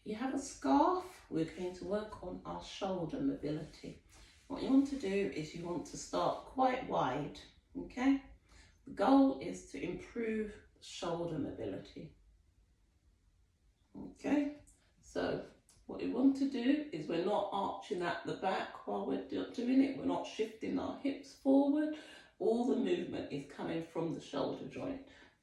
If you have a scarf, we're going to work on our shoulder mobility. What you want to do is you want to start quite wide, okay? The goal is to improve shoulder mobility. Okay, so what we want to do is we're not arching at the back while we're doing it. We're not shifting our hips forward. All the movement is coming from the shoulder joint.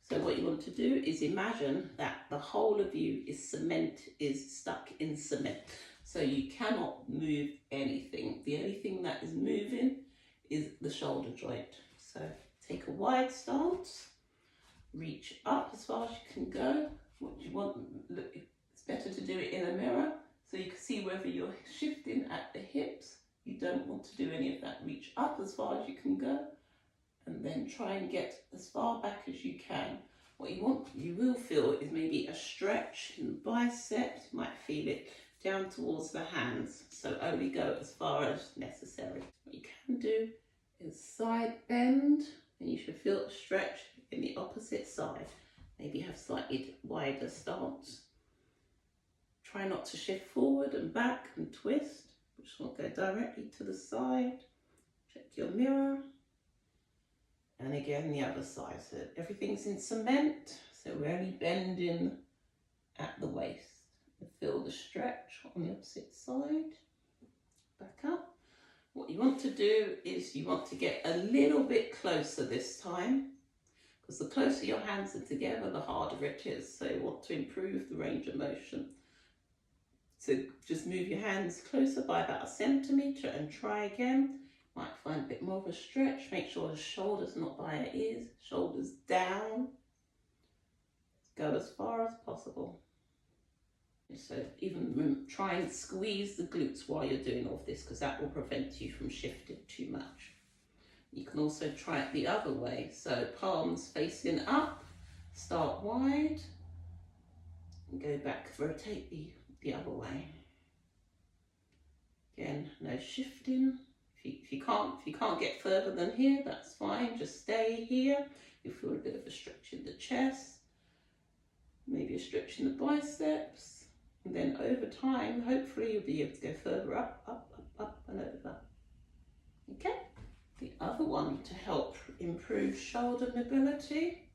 So what you want to do is imagine that the whole of you is stuck in cement. So you cannot move anything. The only thing that is moving is the shoulder joint. So take a wide stance, reach up as far as you can go. What you want, look, it's better to do it in a mirror so you can see whether you're shifting at the hips. You don't want to do any of that. Reach up as far as you can go and then try and get as far back as you can. What you will feel is maybe a stretch in the biceps. You might feel it down towards the hands. So only go as far as necessary. What you can do is side bend and you should feel a stretch in the opposite side. Maybe have slightly wider stance. Try not to shift forward and back and twist. Just want to go directly to the side. Check your mirror. And again, the other side. So everything's in cement. So we're only bending at the waist. And feel the stretch on the opposite side. Back up. What you want to do is you want to get a little bit closer this time. Because the closer your hands are together, the harder it is. So you want to improve the range of motion. So just move your hands closer by about 1 centimetre and try again. Might find a bit more of a stretch. Make sure the shoulders not by your ears. Shoulders down. Go as far as possible. So even try and squeeze the glutes while you're doing all of this because that will prevent you from shifting too much. You can also try it the other way. So palms facing up, start wide, and go back, rotate the other way. Again, no shifting. If you can't get further than here, that's fine. Just stay here. You'll feel a bit of a stretch in the chest, maybe a stretch in the biceps, and then over time, hopefully you'll be able to go further up, up, up, up, and over. Okay. The other one to help improve shoulder mobility.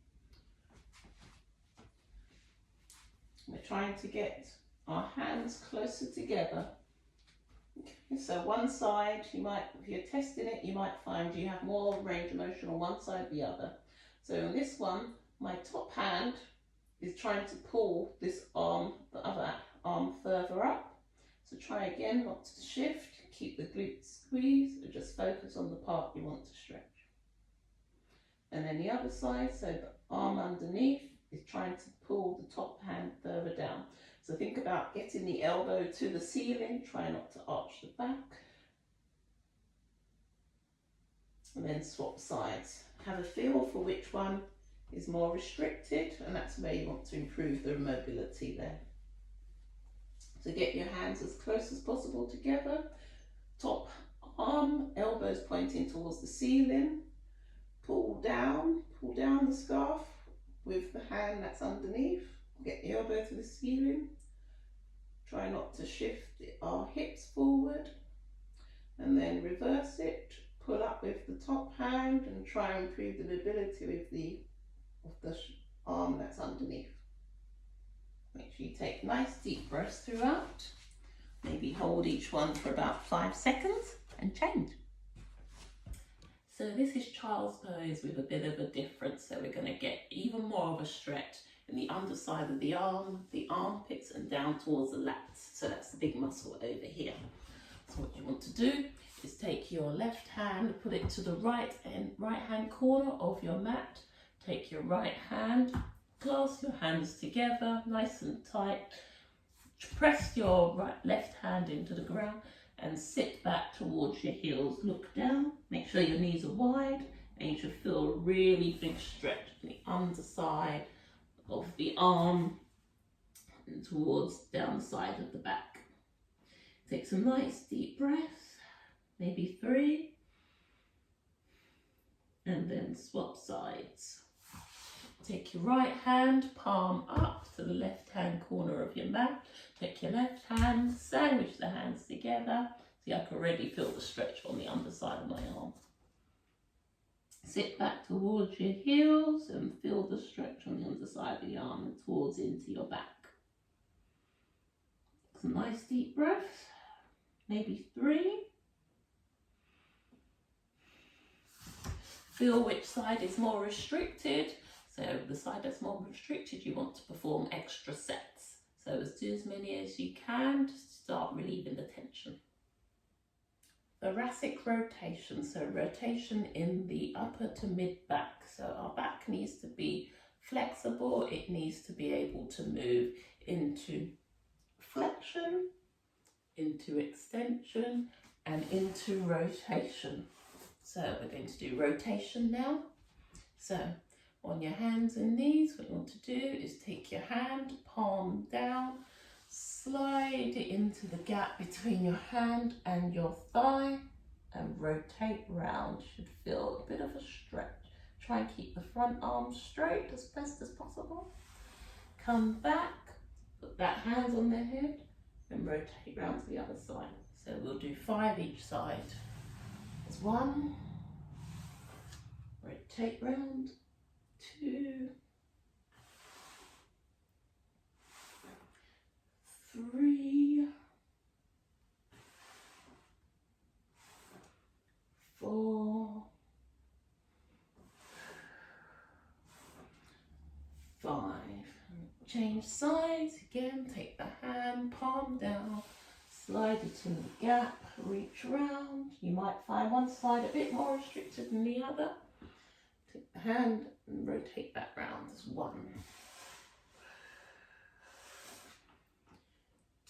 We're trying to get our hands closer together. Okay, so one side, if you're testing it, you might find you have more range of motion on one side or the other. So in this one, my top hand is trying to pull this arm, the other arm further up. So try again, not to shift. Keep the glutes squeezed and just focus on the part you want to stretch. And then the other side, so the arm underneath is trying to pull the top hand further down. So think about getting the elbow to the ceiling, try not to arch the back. And then swap sides. Have a feel for which one is more restricted, and that's where you want to improve the mobility there. So get your hands as close as possible together. Top arm, elbows pointing towards the ceiling. Pull down the scarf with the hand that's underneath. Get the elbow to the ceiling. Try not to shift our hips forward. And then reverse it. Pull up with the top hand and try and improve the mobility of the arm that's underneath. Make sure you take nice deep breaths throughout. Maybe hold each one for about 5 seconds and change. So this is child's pose with a bit of a difference. So we're going to get even more of a stretch in the underside of the arm, the armpits, and down towards the lats. So that's the big muscle over here. So what you want to do is take your left hand, put it to the right hand corner of your mat. Take your right hand, clasp your hands together, nice and tight. Press your left hand into the ground and sit back towards your heels. Look down, make sure your knees are wide, and you should feel a really big stretch in the underside of the arm and towards down the side of the back. Take some nice deep breaths, maybe 3, and then swap sides. Take your right hand, palm up to the left hand corner of your mat. Take your left hand, sandwich the hands together. See, I can already feel the stretch on the underside of my arm. Sit back towards your heels and feel the stretch on the underside of the arm and towards into your back. Some nice deep breaths, maybe 3. Feel which side is more restricted. So the side that's more restricted, you want to perform extra sets. So do as many as you can to start relieving the tension. Thoracic rotation, so rotation in the upper to mid back. So our back needs to be flexible, it needs to be able to move into flexion, into extension and into rotation. So we're going to do rotation now. So on your hands and knees, what you want to do is take your hand, palm down, slide it into the gap between your hand and your thigh and rotate round. You should feel a bit of a stretch. Try and keep the front arm straight as best as possible. Come back, put that hands on their head and rotate round to the other side. So we'll do 5 each side. There's 1, rotate round, 2, 3, 4, 5. Change sides again, take the hand, palm down, slide it in the gap, reach round. You might find one side a bit more restricted than the other. Take the hand and rotate that round. There's 1,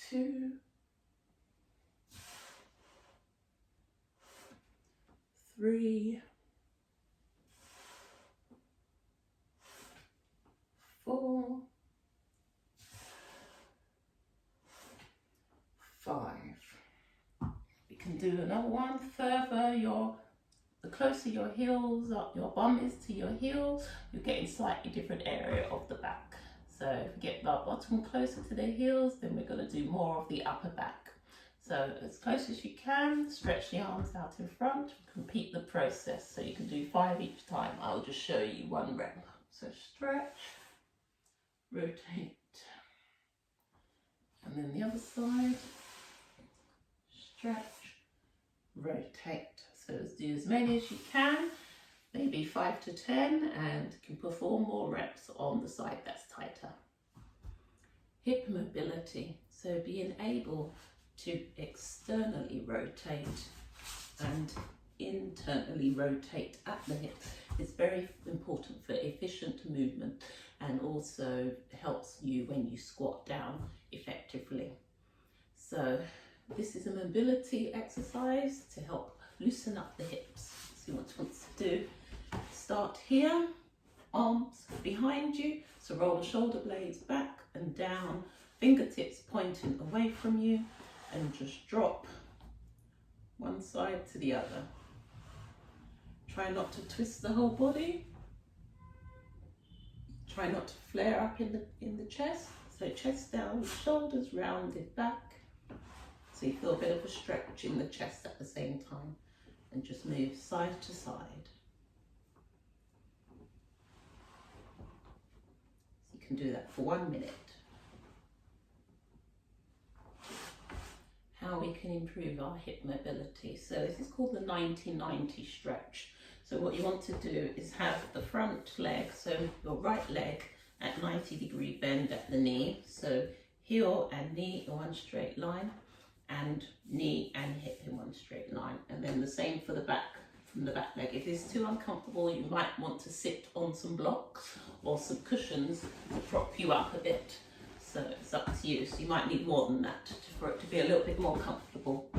2, 3, 4, 5. We can do another one further. The closer your heels up, your bum is to your heels, you're getting slightly different area of the back. So if we get the bottom closer to the heels, then we're going to do more of the upper back. So as close as you can, stretch the arms out in front, repeat the process. So you can do 5 each time. I'll just show you 1 rep. So stretch, rotate, and then the other side, stretch, rotate. So do as many as you can, maybe 5 to 10, and can perform more reps on the side that's tighter. Hip mobility, so being able to externally rotate and internally rotate at the hip is very important for efficient movement and also helps you when you squat down effectively. So this is a mobility exercise to help loosen up the hips. So what you want to do, start here, arms behind you, so roll the shoulder blades back and down, fingertips pointing away from you, and just drop one side to the other. Try not to twist the whole body. Try not to flare up in the chest. So chest down, shoulders rounded back. So you feel a bit of a stretch in the chest at the same time. And just move side to side. So you can do that for 1 minute. How we can improve our hip mobility. So this is called the 90-90 stretch. So what you want to do is have the front leg, so your right leg at 90-degree bend at the knee. So heel and knee in one straight line, and knee and hip in one straight line. And then the same for the back, from the back leg. If it's too uncomfortable, you might want to sit on some blocks or some cushions to prop you up a bit. So it's up to you. So you might need more than that for it to be a little bit more comfortable.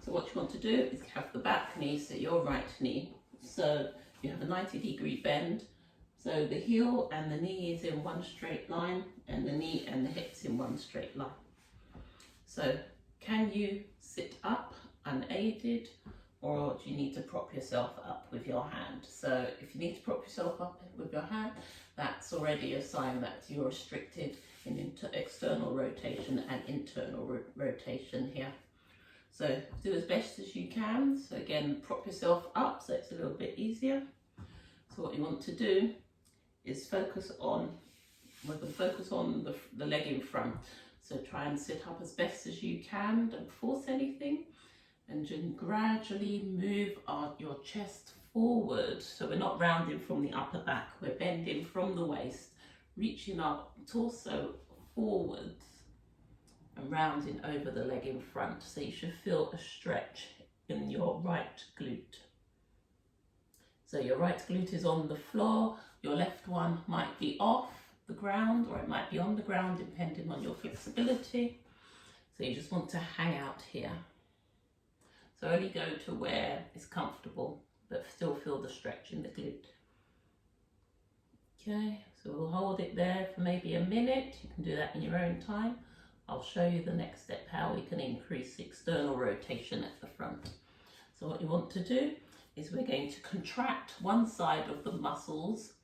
So what you want to do is have the back knee, so your right knee. So you have a 90-degree bend. So the heel and the knee is in one straight line, and the knee and the hips in one straight line. So can you sit up unaided or do you need to prop yourself up with your hand? So if you need to prop yourself up with your hand, that's already a sign that you're restricted in external rotation and internal rotation here. So do as best as you can. So again, prop yourself up so it's a little bit easier. So what you want to do is focus on, we're going to focus on the leg in front. So try and sit up as best as you can, don't force anything, and then gradually move your chest forward. So we're not rounding from the upper back, we're bending from the waist, reaching our torso forwards and rounding over the leg in front. So you should feel a stretch in your right glute. So your right glute is on the floor, your left one might be off the ground, or it might be on the ground depending on your flexibility. So you just want to hang out here. So only go to where it's comfortable, but still feel the stretch in the glute. Okay, so we'll hold it there for maybe a minute. You can do that in your own time. I'll show you the next step, how we can increase external rotation at the front. So what you want to do is we're going to contract one side of the muscles,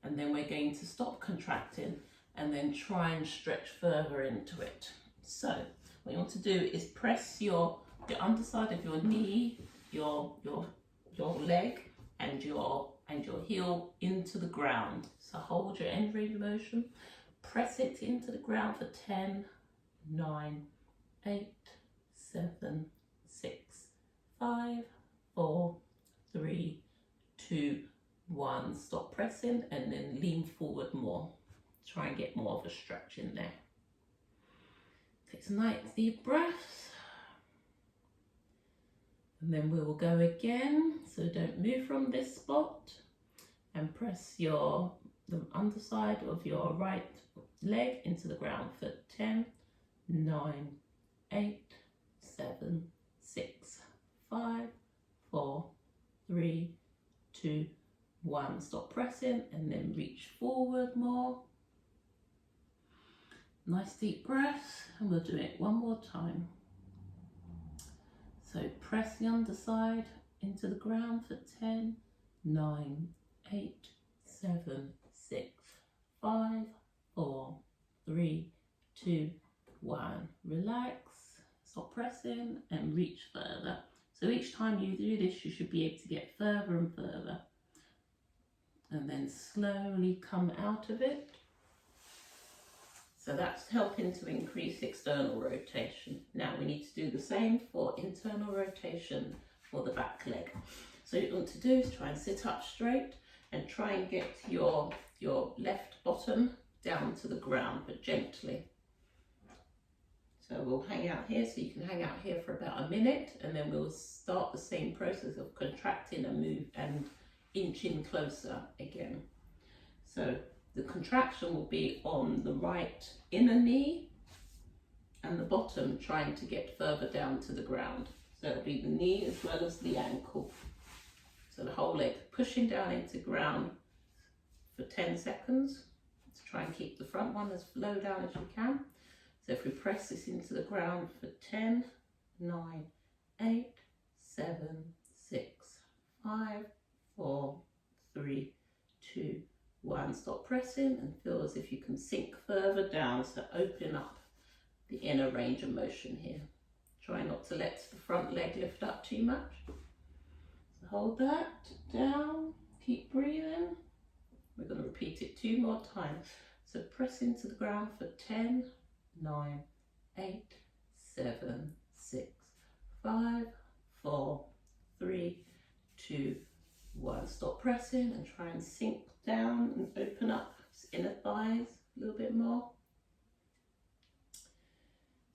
and then we're going to stop contracting and then try and stretch further into it. So what you want to do is press your underside of your knee, your leg and your heel into the ground. So hold your end range of motion, press it into the ground for 10, 9, 8, 7, 6, 5, 4, 3, 2, 1. Stop pressing and then lean forward more. Try and get more of a stretch in there. Take some nice deep breaths. And then we will go again. So don't move from this spot, and press the underside of your right leg into the ground for 10, 9, 8, 7, 6, 5, 4, 3, 2, 1. Stop pressing and then reach forward more. Nice deep breath, and we'll do it one more time. So press the underside into the ground for 10, 9, 8, 7, 6, 5, 4, 3, 2, 1. Relax, stop pressing and reach further. So each time you do this, you should be able to get further and further. And then slowly come out of it. So that's helping to increase external rotation. Now we need to do the same for internal rotation for the back leg. So what you want to do is try and sit up straight and try and get your left bottom down to the ground, but gently. So we'll hang out here, so you can hang out here for about a minute, and then we'll start the same process of contracting and move and inching closer again. So the contraction will be on the right inner knee and the bottom trying to get further down to the ground. So it'll be the knee as well as the ankle. So the whole leg pushing down into ground for 10 seconds to try and keep the front one as low down as you can. So if we press this into the ground for 10, 9, 8, 7, 6, 5, 4, 3, 2, 1. Stop pressing and feel as if you can sink further down, so open up the inner range of motion here. Try not to let the front leg lift up too much. So hold that down, keep breathing. We're going to repeat it 2 more times. So press into the ground for 10, 9, 8, 7, 6, 5, 4, 3, 2, 1. Stop pressing and try and sink down and open up inner thighs a little bit more.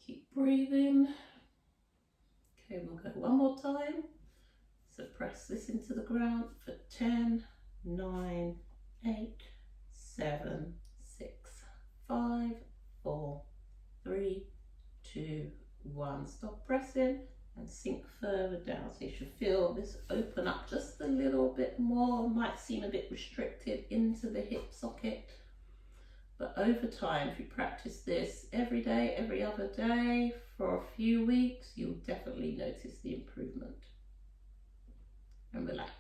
Keep breathing. Okay, we'll go one more time. So press this into the ground for 10, 9, 8, 7, 6, 5, 4, 3, 2, 1. Stop pressing and sink further down. So you should feel this open up just a little bit more. Might seem a bit restricted into the hip socket, but over time, if you practice this every day, every other day for a few weeks, you'll definitely notice the improvement. and relax.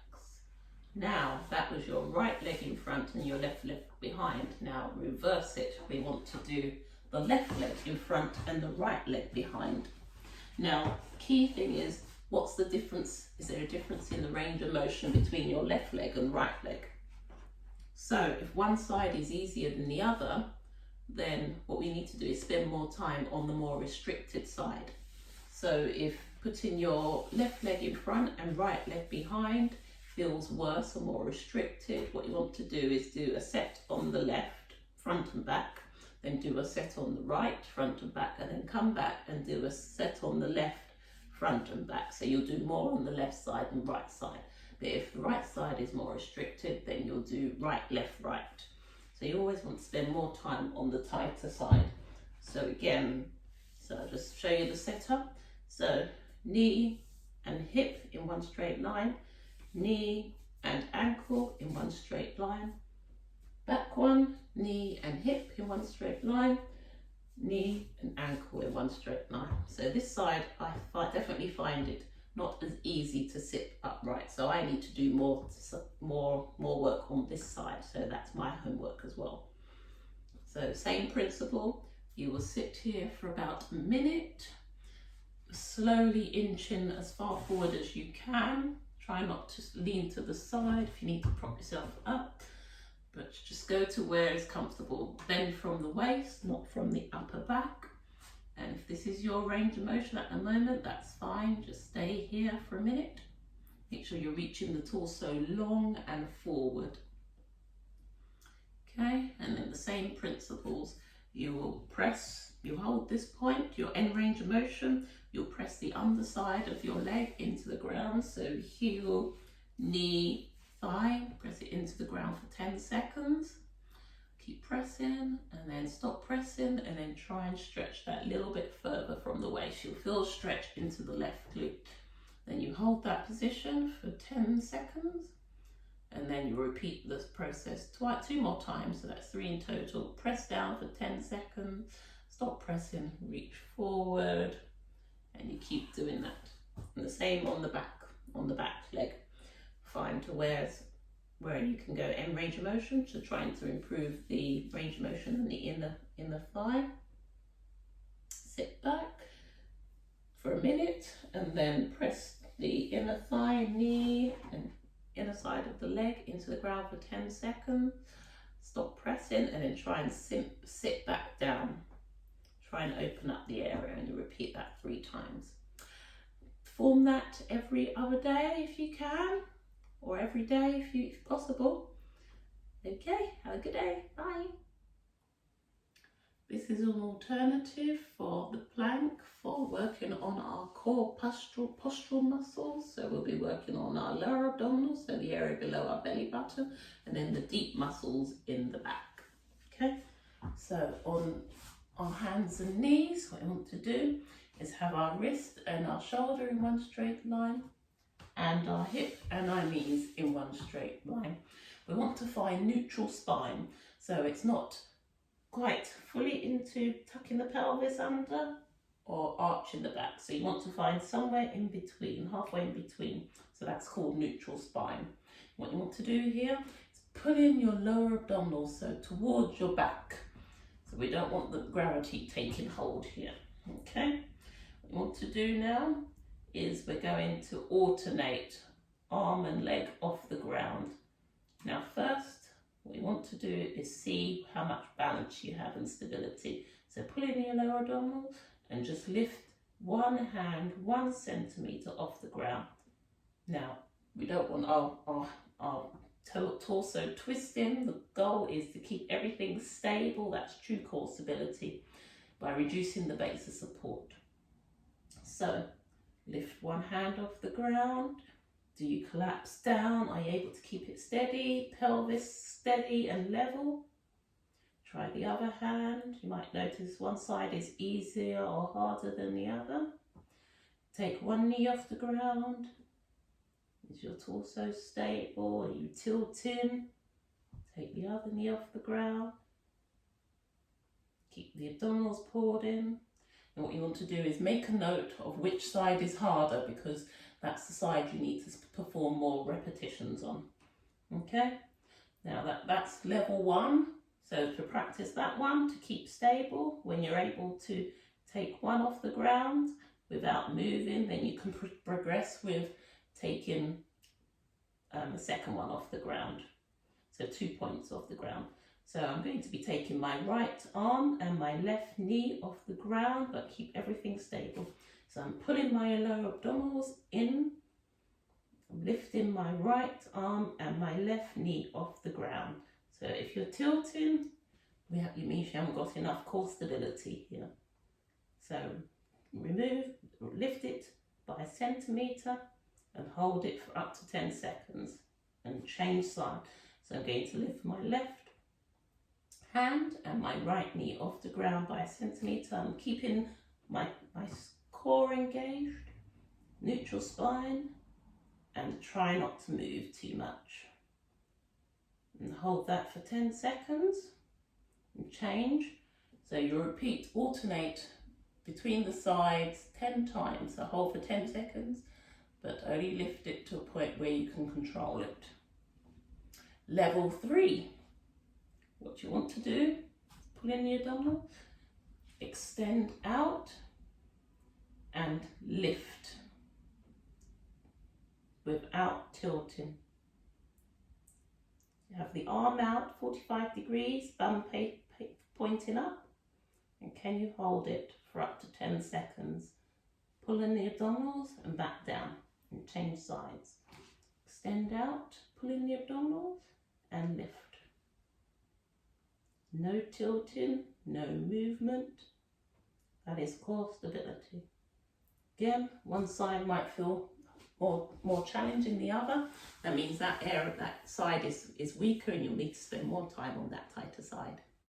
Now that was your right leg in front and your left leg behind. Now reverse it. We want to do the left leg in front and the right leg behind. Now, key thing is, what's the difference? Is there a difference in the range of motion between your left leg and right leg? So if one side is easier than the other, then what we need to do is spend more time on the more restricted side. So if putting your left leg in front and right leg behind feels worse or more restricted, what you want to do is do a set on the left, front and back, then do a set on the right, front and back, and then come back and do a set on the left, front and back. So you'll do more on the left side than right side. But if the right side is more restricted, then you'll do right, left, right. So you always want to spend more time on the tighter side. So again, so I'll just show you the setup. So knee and hip in one straight line, knee and ankle in one straight line, back one, knee and hip in one straight line, knee and ankle in one straight line. So this side, I definitely find it not as easy to sit upright. So I need to do more work on this side. So that's my homework as well. So same principle, you will sit here for about a minute, slowly inching as far forward as you can. Try not to lean to the side if you need to prop yourself up, but just go to where is comfortable. Bend from the waist, not from the upper back. And if this is your range of motion at the moment, that's fine. Just stay here for a minute. Make sure you're reaching the torso long and forward. Okay, and then the same principles. You will press, you hold this point, your end range of motion, you'll press the underside of your leg into the ground. So heel, knee, thigh, press it into the ground for 10 seconds. Keep pressing and then stop pressing and then try and stretch that little bit further from the waist. You'll feel a stretch into the left glute. Then you hold that position for 10 seconds and then you repeat this process two more times. So that's 3 in total. Press down for 10 seconds, stop pressing, reach forward, and you keep doing that. And the same on the back leg. Find to where you can go end range of motion, so trying to improve the range of motion in the inner thigh. Sit back for a minute and then press the inner thigh, knee and inner side of the leg into the ground for 10 seconds. Stop pressing and then try and sit back down. Try and open up the area and you repeat that 3 times. Perform that every other day if you can, or every day if possible. Okay, have a good day, bye. This is an alternative for the plank for working on our core postural muscles. So we'll be working on our lower abdominals, so the area below our belly button, and then the deep muscles in the back. Okay, so on our hands and knees, what I want to do is have our wrist and our shoulder in one straight line, and our hip and our knees in one straight line. We want to find neutral spine, so it's not quite fully into tucking the pelvis under or arching the back. So you want to find somewhere in between, halfway in between. So that's called neutral spine. What you want to do here is pull in your lower abdominals, so towards your back. So we don't want the gravity taking hold here, okay? What you want to do now is we're going to alternate arm and leg off the ground. Now first, what you want to do is see how much balance you have and stability. So pull in your lower abdominal and just lift one hand 1 centimetre off the ground. Now, we don't want our torso twisting. The goal is to keep everything stable. That's true core stability by reducing the base of support. So lift one hand off the ground. Do you collapse down? Are you able to keep it steady? Pelvis steady and level? Try the other hand. You might notice one side is easier or harder than the other. Take one knee off the ground. Is your torso stable? Are you tilting? Take the other knee off the ground. Keep the abdominals pulled in. And what you want to do is make a note of which side is harder, because that's the side you need to perform more repetitions on. Okay, now that's level 1. So to practice that one, to keep stable, when you're able to take one off the ground without moving, then you can progress with taking the second one off the ground. So 2 points off the ground. So I'm going to be taking my right arm and my left knee off the ground, but keep everything stable. So I'm pulling my lower abdominals in, lifting my right arm and my left knee off the ground. So if you're tilting, it means you haven't got enough core stability here. So lift it by 1 centimetre and hold it for up to 10 seconds and change side. So I'm going to lift my left hand and my right knee off the ground by 1 centimetre. I'm keeping my core engaged, neutral spine, and try not to move too much. And hold that for 10 seconds and change. So you repeat, alternate between the sides 10 times. So hold for 10 seconds, but only lift it to a point where you can control it. Level 3. What you want to do, pull in the abdominal, extend out and lift without tilting. You have the arm out 45 degrees, bum pointing up, and can you hold it for up to 10 seconds? Pull in the abdominals and back down and change sides. Extend out, pull in the abdominals and lift. No tilting, no movement. That is core stability. Again, one side might feel more challenging than the other. That means that side is weaker and you'll need to spend more time on that tighter side.